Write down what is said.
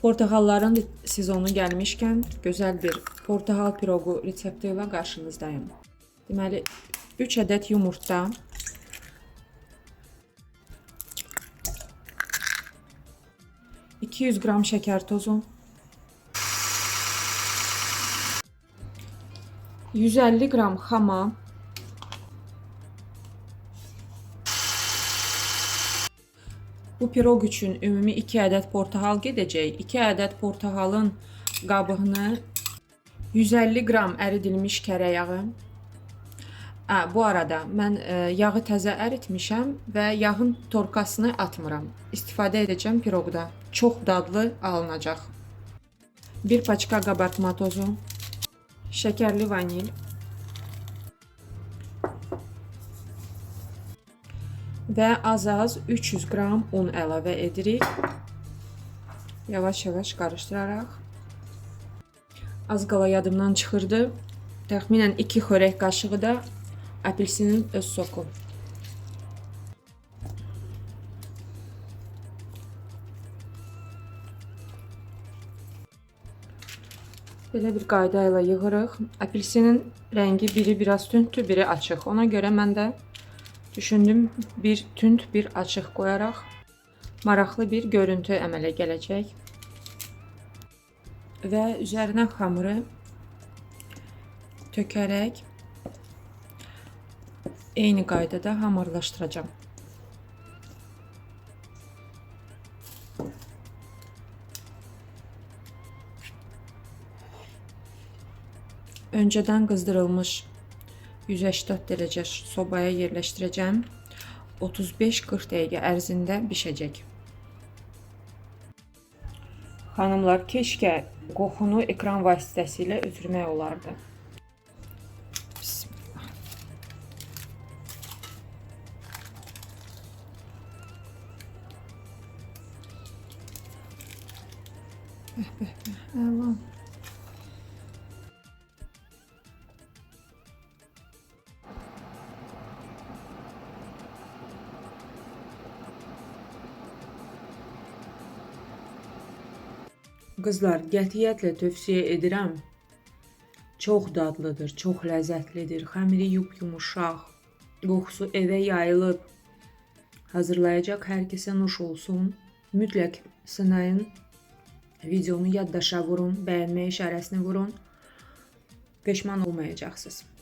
Portakalların sezonu gəlmişkən gözəl bir portakal pirogu resepti ilə qarşınızdayım. Deməli 3 ədəd yumurta, 200 qram şəkər tozu, 150 qram xama, bu piroq üçün ümumi 2 ədəd portakal gedəcək. 2 ədəd portakalın qabığını 150 qram əridilmiş kərə yağı. Bu arada mən yağı təzə əritmişəm və yağın torkasını atmıram. İstifadə edəcəm piroqda. Çox dadlı alınacaq. 1 paçka qabartma tozu, şəkərli vanil, və az-az 300 qram un əlavə edirik. Yavaş-yavaş qarışdıraraq. Az qala yadımdan çıxırdı. Təxminən 2 xörək qaşığı da apelsinin öz soku. Belə bir qayda ilə yığırıq. Apelsinin rəngi biri biraz tündür, biri açıq. Ona görə mən də düşündüm, bir tünd, bir açıq qoyaraq maraqlı bir görüntü əmələ gələcək. Və üzərinə xamırı tökərək eyni qaydada hamurlaşdıracağım. Öncədən qızdırılmış 180 dərəcə sobaya yerləşdirəcəm. 35-40 dəqiqə ərzində bişəcək. Xanımlar, keşkə qoxunu ekran vasitəsilə ötürmək olardı. Bismillah. Əla. Qızlar, qətiyyətlə tövsiyə edirəm. Çox dadlıdır, çox ləzzətlidir. Xəmiri yumuşaq, qoxusu evə yayılıb. Hazırlayacaq hər kəsə nuş olsun. Mütləq sınayın. Videonu yaddaşa vurun, bəyənmə işarəsini vurun. Peşman olmayacaqsınız.